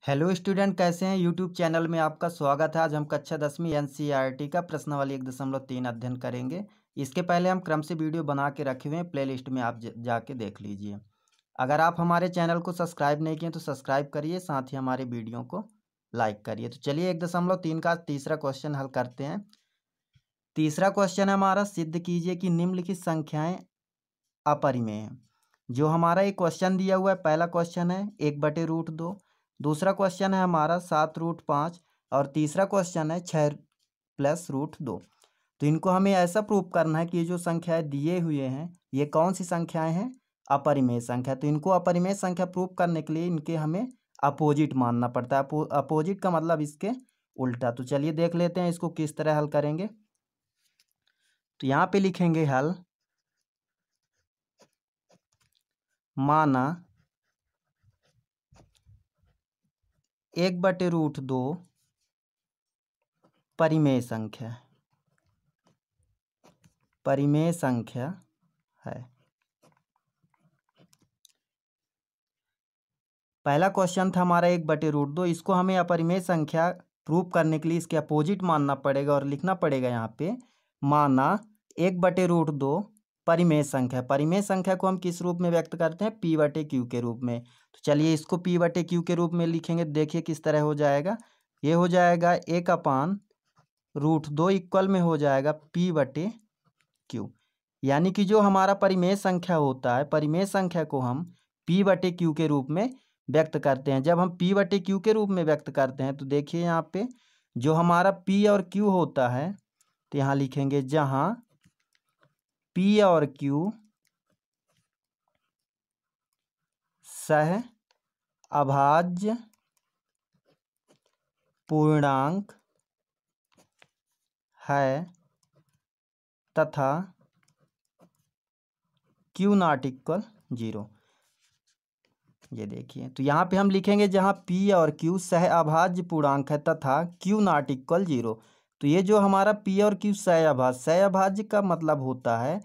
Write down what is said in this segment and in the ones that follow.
Hello student, कैसे हैं। YouTube channel में आपका स्वागत है। आज हम कक्षा 10वीं एनसीईआरटी का प्रश्नावली 1.3 अध्ययन करेंगे। इसके पहले हम क्रम से वीडियो बना के रखे हुए हैं, प्लेलिस्ट में आप जाके देख लीजिए। अगर आप हमारे चैनल को सब्सक्राइब नहीं किए तो सब्सक्राइब करिए, साथ ही हमारे वीडियो को लाइक करिए। तो चलिए 1.3 का तीसरा क्वेश्चन हल करते हैं। तीसरा क्वेश्चन है हमारा, सिद्ध कीजिए कि निम्नलिखित संख्याएँ अपरिमेय हैं। जो हमारा एक क्वेश्चन दिया हुआ है, पहला क्वेश्चन है 1/√2, दूसरा क्वेश्चन है हमारा 7√5 और तीसरा क्वेश्चन है 6+√2। तो इनको हमें ऐसा प्रूव करना है कि ये जो संख्याएं दिए हुए हैं ये कौन सी संख्याएं हैं, अपरिमेय संख्या। तो इनको अपरिमेय संख्या प्रूव करने के लिए इनके हमें अपोजिट मानना पड़ता है। अपोजिट का मतलब इसके उल्टा। तो चलिए देख लेते हैं इसको किस तरह हल करेंगे। तो यहाँ पे लिखेंगे हल, माना 1/√2 परिमेय संख्या है। पहला क्वेश्चन था हमारा 1/√2, इसको हमें अपरिमेय संख्या प्रूव करने के लिए इसके अपोजिट मानना पड़ेगा और लिखना पड़ेगा यहाँ पे, माना 1/√2 परिमेय संख्या। परिमेय संख्या को हम किस रूप में व्यक्त करते हैं, P/Q के रूप में। तो चलिए इसको P/Q के रूप में लिखेंगे। देखिए किस तरह हो जाएगा। ये हो जाएगा 1/√2 इक्वल में हो जाएगा P/Q। यानी कि जो हमारा परिमेय संख्या होता है, परिमेय संख्या को हम P/Q के रूप में व्यक्त करते हैं। जब हम P/Q के रूप में व्यक्त करते हैं तो देखिए यहाँ पे जो हमारा P और Q होता है, तो यहाँ लिखेंगे जहाँ P और Q सह अभाज्य पूर्णांक है तथा Q ≠ 0। ये देखिए, तो यहाँ पे हम लिखेंगे जहाँ P और Q सह अभाज्य पूर्णांक है तथा Q ≠ 0। तो ये जो हमारा P और Q सह अभाज्य का मतलब होता है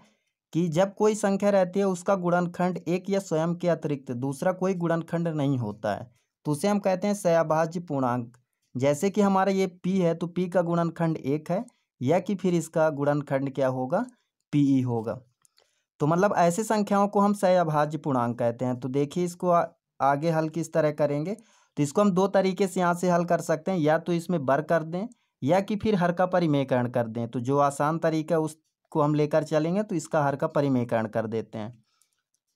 कि जब कोई संख्या रहती है उसका गुणनखंड एक या स्वयं के अतिरिक्त दूसरा कोई गुणनखंड नहीं होता है, तो उसे हम कहते हैं सहअभाज्य पूर्णांक। जैसे कि हमारा ये P है तो P का गुणनखंड 1 है, या कि फिर इसका गुणनखंड क्या होगा, PE होगा। तो मतलब ऐसे संख्याओं को हम सहअभाज्य पूर्णांक कहते हैं। तो देखिए इसको आगे हल किस तरह करेंगे। तो इसको हम दो तरीके से यहाँ से हल कर सकते हैं, या तो इसमें बर कर दें या कि फिर हर का परिमेयकरण कर दें। तो जो आसान तरीका है उसको हम लेकर चलेंगे, तो इसका हर का परिमेयकरण कर देते हैं।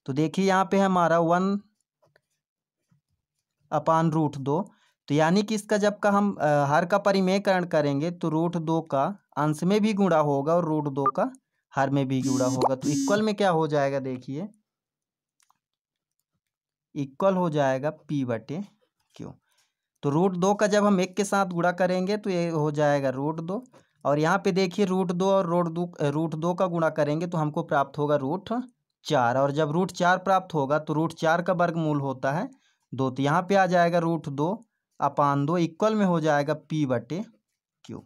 तो देखिए यहाँ पे हमारा 1/√2, तो यानी कि इसका जब का हम हर का परिमेयकरण करेंगे तो √2 का अंश में भी गुणा होगा और √2 का हर में भी गुणा होगा। तो इक्वल में क्या हो जाएगा, देखिए इक्वल हो जाएगा P/Q। तो √2 का जब हम 1 के साथ गुणा करेंगे तो ये हो जाएगा √2, और यहाँ पे देखिए √2 और √2 का गुणा करेंगे तो हमको प्राप्त होगा √4, और जब √4 प्राप्त होगा तो √4 का वर्गमूल होता है 2। तो यहाँ पे आ जाएगा √2/2 इक्वल में हो जाएगा P/Q।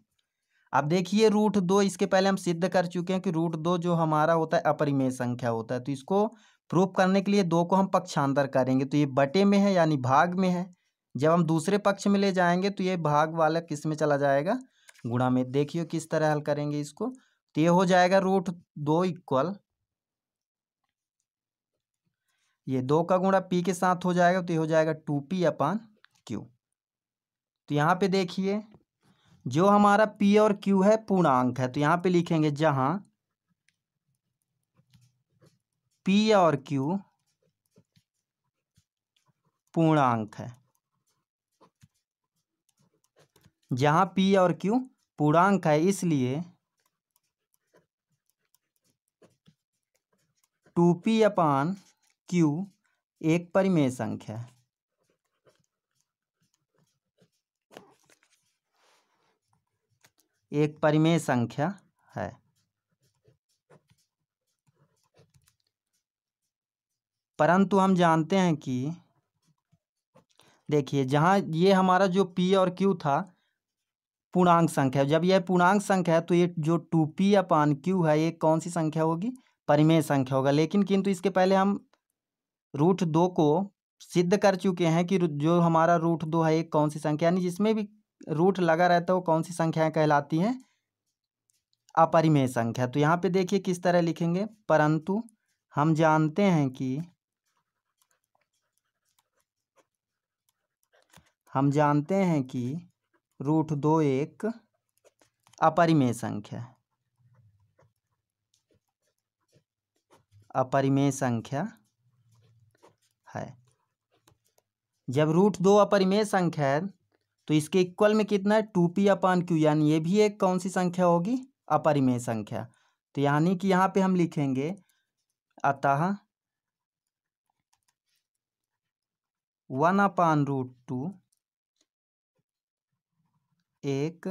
अब देखिए √2 इसके पहले हम सिद्ध कर चुके हैं कि √2 जो हमारा होता है अपरिमेय संख्या होता है। तो इसको प्रूव करने के लिए 2 को हम पक्षांतर करेंगे, तो ये बटे में है यानी भाग में है। जब हम दूसरे पक्ष में ले जाएंगे तो ये भाग वाला किस में चला जाएगा, गुणा में। देखिए किस तरह हल करेंगे इसको। तो ये हो जाएगा √2 इक्वल, ये 2 का गुणा P के साथ हो जाएगा तो ये हो जाएगा 2P/Q। तो यहाँ पे देखिए जो हमारा P और Q है पूर्णांक है, तो यहाँ पे लिखेंगे जहां P और Q पूर्णांक है, जहां P और Q पूर्णांक है इसलिए 2P/Q एक परिमेय संख्या है। एक परिमेय संख्या है। परंतु हम जानते हैं कि देखिए जहाँ ये हमारा जो P और Q था पूर्णांक संख्या, जब यह पूर्णांक संख्या है तो ये जो 2P/Q है ये कौन सी संख्या होगी, परिमेय संख्या होगा। लेकिन किंतु इसके पहले हम √2 को सिद्ध कर चुके हैं कि जो हमारा रूट 2 है एक कौन सी संख्या, यानी जिसमें भी रूट लगा रहता है वो कौन सी संख्याएं कहलाती हैं, अपरिमेय संख्या। तो यहाँ पे देखिए किस तरह लिखेंगे, परंतु हम जानते हैं कि रूट 2 एक अपरिमेय संख्या है, अपरिमेय संख्या है। जब रूट 2 अपरिमेय संख्या है तो इसके इक्वल में कितना है, 2p/q, यानी ये भी एक कौन सी संख्या होगी, अपरिमेय संख्या। तो यानी कि यहाँ पे हम लिखेंगे अतः 1/√2 एक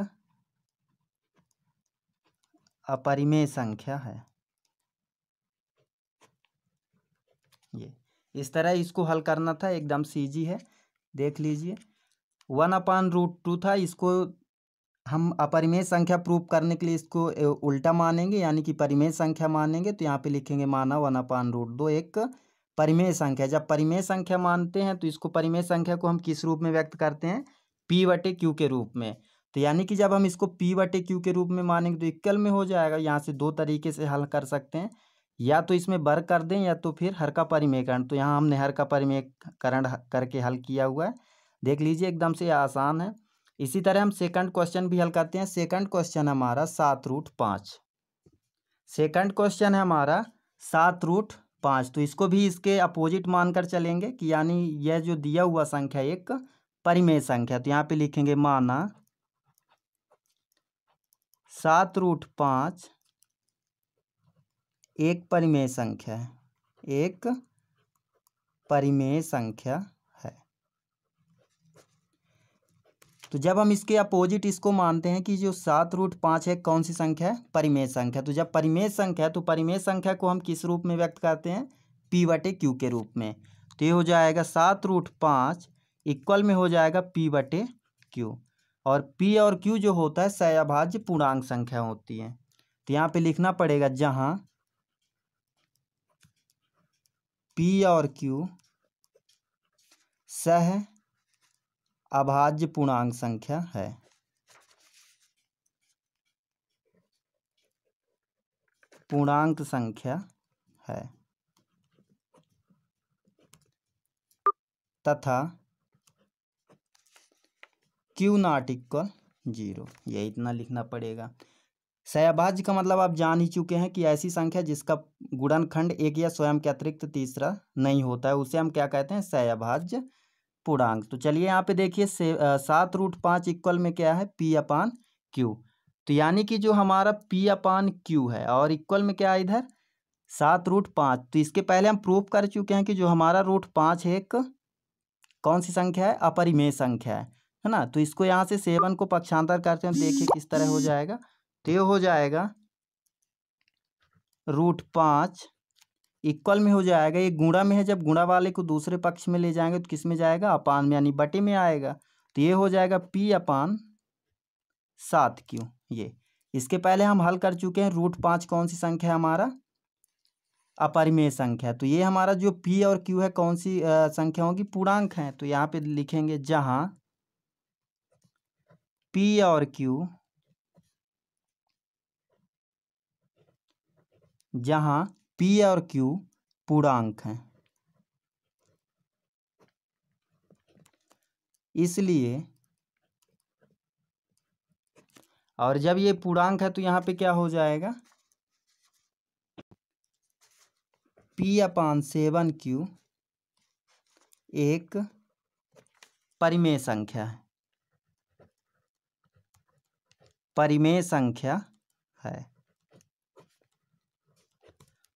अपरिमेय संख्या है। ये इस तरह इसको हल करना था, एकदम सीजी है, देख लीजिए। 1/√2 था, इसको हम अपरिमेय संख्या प्रूव करने के लिए इसको उल्टा मानेंगे, यानी कि परिमेय संख्या मानेंगे। तो यहाँ पे लिखेंगे माना 1/√2 एक परिमेय संख्या। जब परिमेय संख्या मानते हैं तो इसको परिमेय संख्या को हम किस रूप में व्यक्त करते हैं, p/q के रूप में। तो यानी कि जब हम इसको p/q के रूप में मानेंगे तो इक्वल में हो जाएगा। यहाँ से दो तरीके से हल कर सकते हैं, या तो इसमें वर्ग कर दें या तो फिर हर का परिमेयकरण। तो यहाँ हमने हर का परिमेयकरण करके हल किया हुआ है, देख लीजिए, एकदम से आसान है। इसी तरह हम सेकंड क्वेश्चन भी हल करते हैं। सेकंड क्वेश्चन हमारा 7√5, सेकंड क्वेश्चन है हमारा 7√5। तो इसको भी इसके अपोजिट मानकर चलेंगे कि यानी यह जो दिया हुआ संख्या एक परिमेय संख्या। तो यहाँ पे लिखेंगे माना 7√5 एक परिमेय संख्या है, एक परिमेय संख्या है। तो जब हम इसके अपोजिट इसको मानते हैं कि जो 7√5 है कौन सी संख्या है, परिमेय संख्या। तो जब परिमेय संख्या है तो परिमेय संख्या को हम किस रूप में व्यक्त करते हैं, p/q के रूप में। तो ये हो जाएगा 7√5 इक्वल में हो जाएगा p/q, और p और q जो होता है सहअभाज्य पूर्णांक संख्या होती है। तो यहाँ पे लिखना पड़ेगा जहाँ p और q सह अभाज्य पूर्णांक संख्या है। पूर्णांक संख्या है तथा Q ≠ 0, ये इतना लिखना पड़ेगा। सहअभाज्य का मतलब आप जान ही चुके हैं कि ऐसी संख्या जिसका गुणनखंड एक या स्वयं के अतिरिक्त तीसरा नहीं होता है, उसे हम क्या कहते हैं, सहअभाज्य पूर्णांक। तो चलिए यहाँ पे देखिए 7√5 इक्वल में क्या है, p/q। तो यानी कि जो हमारा p/q है और इक्वल में क्या है इधर 7√5। तो इसके पहले हम प्रूव कर चुके हैं कि जो हमारा √5 है एक कौन सी संख्या है, अपरिमेय संख्या है ना। तो इसको यहाँ से 7 को पक्षांतर करते हैं, देखिए किस तरह हो जाएगा। तो ये हो जाएगा √5 इक्वल में हो जाएगा, ये गुणा में है, जब गुणा वाले को दूसरे पक्ष में ले जाएंगे तो किस में जाएगा, अपान में, यानी बटे में आएगा। तो ये हो जाएगा p/7q। ये इसके पहले हम हल कर चुके हैं। √5 कौन सी संख्या है, हमारा अपरिमेय संख्या। तो ये हमारा जो p और q है कौन सी संख्या होगी, पूर्णांक है। तो यहाँ पे लिखेंगे जहाँ p और q, जहाँ p और q पूर्णांक हैं, इसलिए, और जब ये पूर्णांक है तो यहाँ पे क्या हो जाएगा, p/7q एक परिमेय संख्या है, परिमेय संख्या है।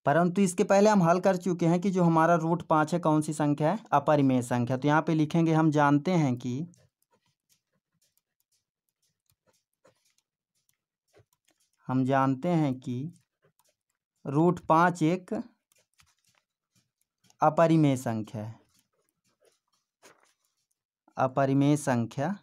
परंतु इसके पहले हम हल कर चुके हैं कि जो हमारा √5 है कौन सी संख्या है, अपरिमेय संख्या। तो यहाँ पे लिखेंगे हम जानते हैं कि √5 एक अपरिमेय संख्या है, अपरिमेय संख्या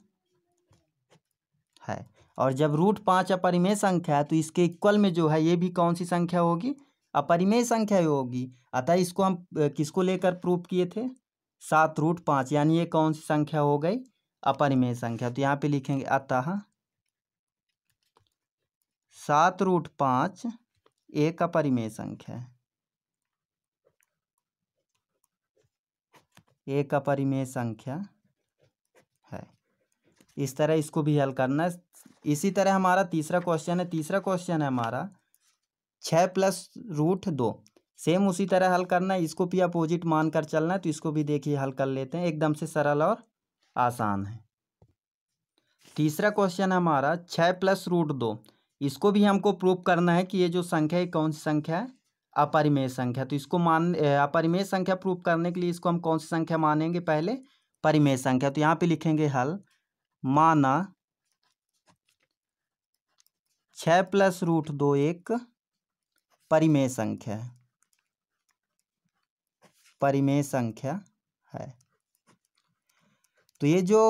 है। और जब √5 अपरिमेय संख्या है तो इसके इक्वल में जो है ये भी कौन सी संख्या होगी, अपरिमेय संख्या होगी। अतः इसको हम किसको लेकर प्रूव किए थे, 7√5, यानी ये कौन सी संख्या हो गई? अपरिमेय संख्या। तो यहाँ पे लिखेंगे अतः 7√5 एक अपरिमेय संख्या है, एक अपरिमेय संख्या है। इस तरह इसको भी हल करना है। इसी तरह हमारा तीसरा क्वेश्चन है। तीसरा क्वेश्चन है हमारा 6+√2। सेम उसी तरह हल करना है, इसको भी अपोजिट मानकर चलना है। तो इसको भी देखिए हल कर लेते हैं, एकदम से सरल और आसान है। तीसरा क्वेश्चन है हमारा 6+√2। इसको भी हमको प्रूव करना है कि ये जो संख्या है कौन सी संख्या है? अपरिमेय संख्या। तो इसको अपरिमेय संख्या प्रूव करने के लिए इसको हम कौन सी संख्या मानेंगे? पहले परिमेय संख्या। तो यहाँ पे लिखेंगे हल, माना 6+√2 एक परिमेय संख्या है, परिमेय संख्या है। तो ये जो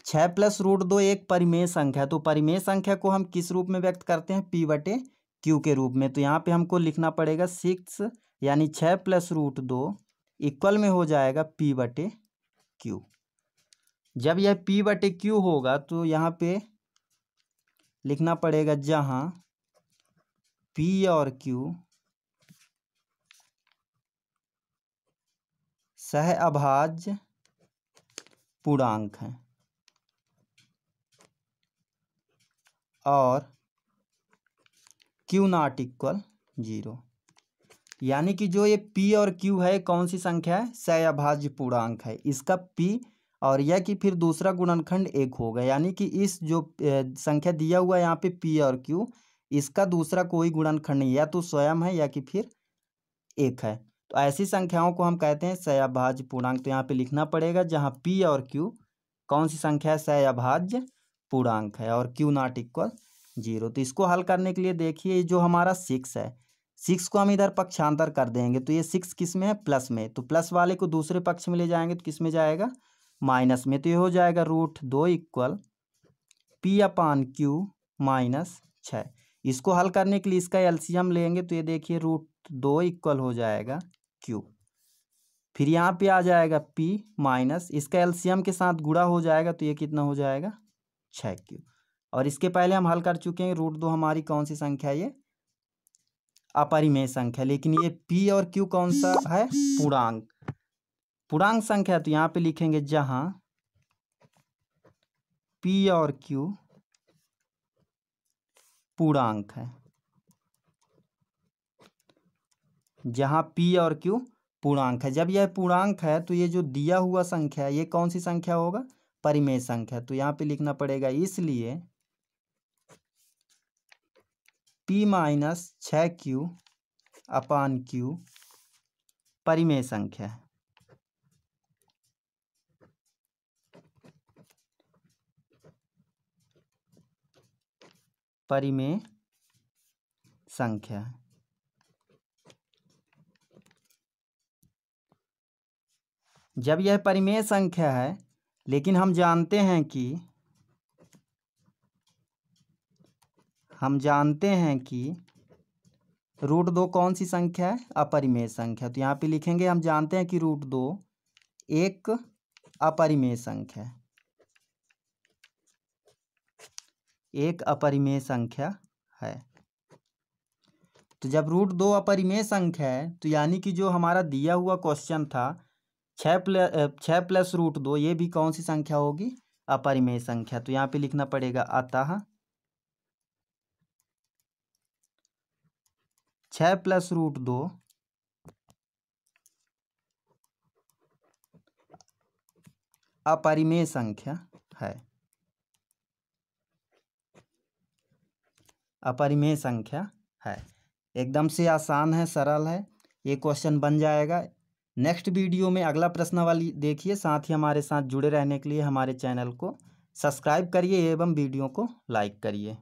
6+√2 एक परिमेय संख्या है, तो परिमेय संख्या को हम किस रूप में व्यक्त करते हैं? P/Q के रूप में। तो यहाँ पे हमको लिखना पड़ेगा 6, यानी 6+√2 इक्वल में हो जाएगा P/Q। जब यह P/Q होगा तो यहाँ पे लिखना पड़ेगा जहाँ P और Q सहअभाज्य पूर्णांक हैं और Q ≠ 0। यानी कि जो ये P और Q है कौन सी संख्या है? सहअभाज्य पूर्णांक है। इसका P और यह कि फिर दूसरा गुणनखंड 1 होगा, यानी कि इस जो संख्या दिया हुआ है यहाँ पे P और Q, इसका दूसरा कोई गुणनखंड नहीं, या तो स्वयं है या कि फिर 1 है। तो ऐसी संख्याओं को हम कहते हैं सहअभाज्य पूर्णांक। तो यहाँ पे लिखना पड़ेगा जहाँ P और Q कौन सी संख्या है? सहअभाज्य पूर्णांक है और Q ≠ 0। तो इसको हल करने के लिए देखिए जो हमारा 6 है, 6 को हम इधर पक्षांतर कर देंगे। तो ये 6 किस में है? प्लस में। तो प्लस वाले को दूसरे पक्ष में ले जाएंगे तो किस में जाएगा? माइनस में। तो ये हो जाएगा √2 इक्वल P/Q -6। इसको हल करने के लिए इसका एलसीएम लेंगे तो ये देखिए √2 इक्वल हो जाएगा Q। फिर यहाँ पे आ जाएगा P माइनस, इसका एलसीएम के साथ गुणा हो जाएगा तो ये कितना हो जाएगा? 6Q। और इसके पहले हम हल कर चुके हैं। √2 हमारी कौन सी संख्या है? ये अपरिमेय संख्या। लेकिन ये P और Q कौन सा है? पूर्णांक, पूर्णांक संख्या। तो यहाँ पे लिखेंगे जहाँ P और Q पूर्णांक है, जहाँ P और Q पूर्णांक है। जब यह पूर्णांक है तो ये जो दिया हुआ संख्या है ये कौन सी संख्या होगा? परिमेय संख्या। तो यहाँ पे लिखना पड़ेगा इसलिए P - 6Q/Q परिमेय संख्या है। परिमेय संख्या है। जब यह परिमेय संख्या है, लेकिन हम जानते हैं कि √2 कौन सी संख्या है? अपरिमेय संख्या। तो यहाँ पे लिखेंगे हम जानते हैं कि √2 एक अपरिमेय संख्या है, एक अपरिमेय संख्या है। तो जब √2 अपरिमेय संख्या है तो यानी कि जो हमारा दिया हुआ क्वेश्चन था 6+√2 ये भी कौन सी संख्या होगी? अपरिमेय संख्या। तो यहाँ पे लिखना पड़ेगा अतः 6+√2 अपरिमेय संख्या है, अपरिमेय संख्या है। एकदम से आसान है, सरल है, ये क्वेश्चन बन जाएगा। नेक्स्ट वीडियो में अगला प्रश्नावली देखिए। साथ ही हमारे साथ जुड़े रहने के लिए हमारे चैनल को सब्सक्राइब करिए एवं वीडियो को लाइक करिए।